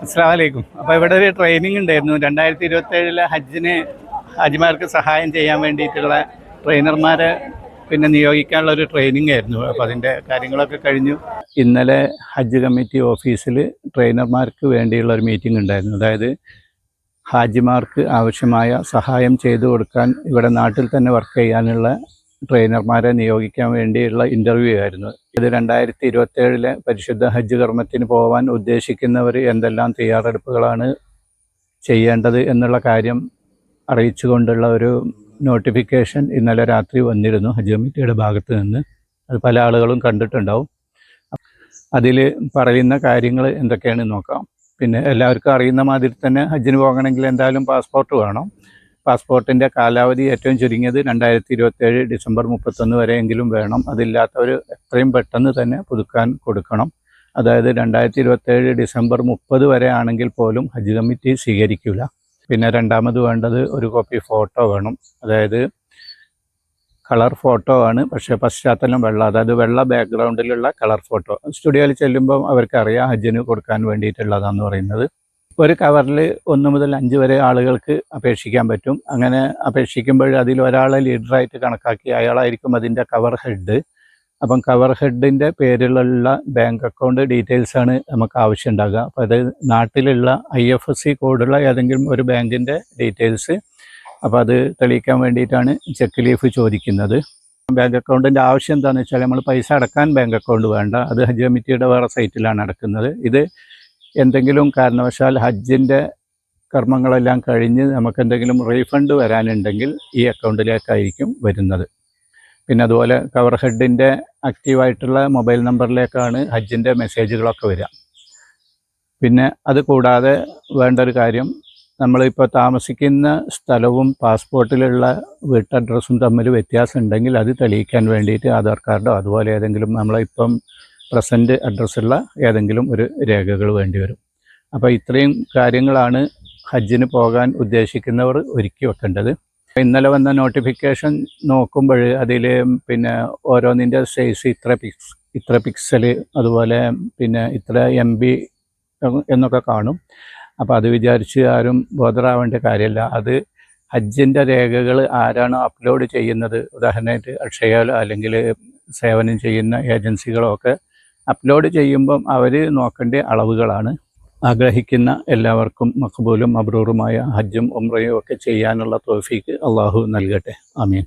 അസ്സലാമു അലൈക്കും. അപ്പോൾ ഇവിടെ ഒരു ട്രെയിനിങ് ഉണ്ടായിരുന്നു. 2027 ഹാജിമാർക്ക് സഹായം ചെയ്യാൻ വേണ്ടിയിട്ടുള്ള ട്രെയിനർമാരെ നിയോഗിക്കാനുള്ള ഒരു ട്രെയിനിങ് ആയിരുന്നു. അപ്പോൾ അതിൻ്റെ കാര്യങ്ങളൊക്കെ കഴിഞ്ഞു. ഇന്നലെ ഹജ്ജ് കമ്മിറ്റി ഓഫീസിൽ ട്രെയിനർമാർക്ക് വേണ്ടിയുള്ള ഒരു മീറ്റിംഗ് ഉണ്ടായിരുന്നു. അതായത് ഹാജിമാർക്ക് ആവശ്യമായ സഹായം ചെയ്തു കൊടുക്കാൻ ഇവിടെ നാട്ടിൽ തന്നെ വർക്ക് ചെയ്യാനുള്ള ട്രെയിനർമാരെ നിയോഗിക്കാൻ വേണ്ടിയുള്ള ഇൻ്റർവ്യൂ ആയിരുന്നു. ഇത് 2027 പരിശുദ്ധ ഹജ്ജ് കർമ്മത്തിന് പോകാൻ ഉദ്ദേശിക്കുന്നവർ എന്തെല്ലാം തയ്യാറെടുപ്പുകളാണ് ചെയ്യേണ്ടത് എന്നുള്ള കാര്യം അറിയിച്ചുകൊണ്ടുള്ള ഒരു നോട്ടിഫിക്കേഷൻ ഇന്നലെ രാത്രി വന്നിരുന്നു ഹജ്ജ് കമ്മിറ്റിയുടെ ഭാഗത്ത് നിന്ന്. അത് പല ആളുകളും കണ്ടിട്ടുണ്ടാവും. അതിൽ പറയുന്ന കാര്യങ്ങൾ എന്തൊക്കെയാണെന്ന് നോക്കാം. പിന്നെ എല്ലാവർക്കും അറിയുന്ന മാതിരി തന്നെ ഹജ്ജിന് പോകണമെങ്കിൽ എന്തായാലും പാസ്പോർട്ട് വേണം. പാസ്പോർട്ടിൻ്റെ കാലാവധി ഏറ്റവും ചുരുങ്ങിയത് 2027 ഡിസംബർ 31 വരെയെങ്കിലും വേണം. അതില്ലാത്തവർ എത്രയും പെട്ടെന്ന് തന്നെ പുതുക്കാൻ കൊടുക്കണം. അതായത് 2027 ഡിസംബർ 30 വരെ ആണെങ്കിൽ പോലും ഹജ്ജ് കമ്മിറ്റി സ്വീകരിക്കില്ല. പിന്നെ രണ്ടാമത് വേണ്ടത് ഒരു കോപ്പി ഫോട്ടോ വേണം. അതായത് കളർ ഫോട്ടോ ആണ്, പക്ഷേ പശ്ചാത്തലം വെള്ള, അതായത് വെള്ള ബാക്ക്ഗ്രൗണ്ടിലുള്ള കളർ ഫോട്ടോ. സ്റ്റുഡിയോയിൽ ചെല്ലുമ്പോൾ അവർക്കറിയാം ഹജ്ജിന് കൊടുക്കാൻ വേണ്ടിയിട്ടുള്ളതാണെന്ന് പറയുന്നത്. ഒരു കവറിൽ 1 മുതൽ 5 വരെ ആളുകൾക്ക് അപേക്ഷിക്കാൻ പറ്റും. അങ്ങനെ അപേക്ഷിക്കുമ്പോൾ അതിൽ ഒരാളെ ലീഡറായിട്ട് കണക്കാക്കി അയാളായിരിക്കും അതിൻ്റെ കവർ ഹെഡ്. അപ്പം കവർ ഹെഡിൻ്റെ പേരിലുള്ള ബാങ്ക് അക്കൗണ്ട് ഡീറ്റെയിൽസാണ് നമുക്ക് ആവശ്യമുണ്ടാകുക. അപ്പോൾ അത് നാട്ടിലുള്ള IFSC കോഡുള്ള ഏതെങ്കിലും ഒരു ബാങ്കിൻ്റെ ഡീറ്റെയിൽസ്. അപ്പോൾ അത് തെളിയിക്കാൻ വേണ്ടിയിട്ടാണ് ചെക്ക് ലീഫ് ചോദിക്കുന്നത്. ബാങ്ക് അക്കൗണ്ടിൻ്റെ ആവശ്യം എന്താണെന്ന് വെച്ചാൽ നമ്മൾ പൈസ അടക്കാൻ ബാങ്ക് അക്കൗണ്ട് വേണ്ട. അത് ഹജ്ജ് കമ്മിറ്റിയുടെ വേറെ സൈറ്റിലാണ് അടക്കുന്നത്. ഇത് എന്തെങ്കിലും കാരണവശാൽ ഹജ്ജിൻ്റെ കർമ്മങ്ങളെല്ലാം കഴിഞ്ഞ് നമുക്ക് എന്തെങ്കിലും റീഫണ്ട് വരാനുണ്ടെങ്കിൽ ഈ അക്കൗണ്ടിലേക്കായിരിക്കും വരുന്നത്. പിന്നെ അതുപോലെ കവർ ഹെഡിൻ്റെ ആക്റ്റീവായിട്ടുള്ള മൊബൈൽ നമ്പറിലേക്കാണ് ഹജ്ജിൻ്റെ മെസ്സേജുകളൊക്കെ വരിക. പിന്നെ അത് കൂടാതെ വേണ്ട ഒരു കാര്യം, നമ്മളിപ്പോൾ താമസിക്കുന്ന സ്ഥലവും പാസ്പോർട്ടിലുള്ള വീട്ടഡ്രസ്സും തമ്മിൽ വ്യത്യാസം ഉണ്ടെങ്കിൽ അത് തെളിയിക്കാൻ വേണ്ടിയിട്ട് ആധാർ കാർഡോ അതുപോലെ ഏതെങ്കിലും നമ്മളിപ്പം പ്രസൻറ്റ് അഡ്രസ്സുള്ള ഏതെങ്കിലും ഒരു രേഖകൾ വേണ്ടി വരും. അപ്പോൾ ഇത്രയും കാര്യങ്ങളാണ് ഹജ്ജിന് പോകാൻ ഉദ്ദേശിക്കുന്നവർ ഒരുക്കി വെക്കേണ്ടത്. ഇന്നലെ വന്ന നോട്ടിഫിക്കേഷൻ നോക്കുമ്പോൾ അതിൽ ഓരോന്നിൻ്റെ സൈസ് ഇത്ര പിക്സൽ, അതുപോലെ ഇത്ര MB എന്നൊക്കെ കാണും. അപ്പോൾ അത് വിചാരിച്ച് ആരും ബോധറാവേണ്ട കാര്യമില്ല. അത് ഹജ്ജിൻ്റെ രേഖകൾ ആരാണോ അപ്ലോഡ് ചെയ്യുന്നത്, ഉദാഹരണമായിട്ട് അക്ഷയയിലോ അല്ലെങ്കിൽ സേവനം ചെയ്യുന്ന ഏജൻസികളോ ഒക്കെ അപ്ലോഡ് ചെയ്യുമ്പം അവർ നോക്കേണ്ട അളവുകളാണ്. ആഗ്രഹിക്കുന്ന എല്ലാവർക്കും മഖബൂലും മബ്രൂറുമായ ഹജ്ജും ഉംറയും ഒക്കെ ചെയ്യാനുള്ള തൗഫീക്ക് അള്ളാഹു നൽകട്ടെ. ആമീൻ.